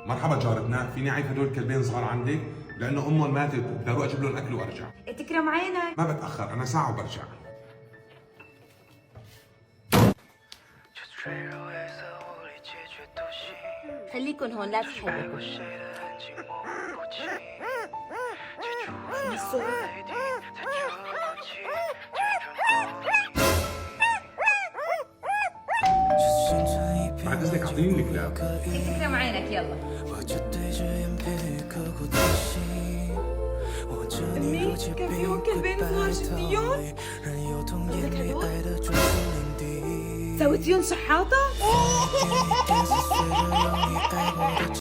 مرحبا جارتنا، فيني اعيب هدول الكلبين صغار عندك؟ لانه امهم ماتت وبدي اروح اجيب لهم اكل وارجع. تكرم عينك. ما بتاخر، انا ساعه وبرجع. خليكن هون لا تتحركوا. بعد اذنك اعطيني الكلاب. تكرم عينك يلا. أمي كان في هون كلبين صغار شفتيهم؟ قصدك هدول؟ سويتيهم شحاطة؟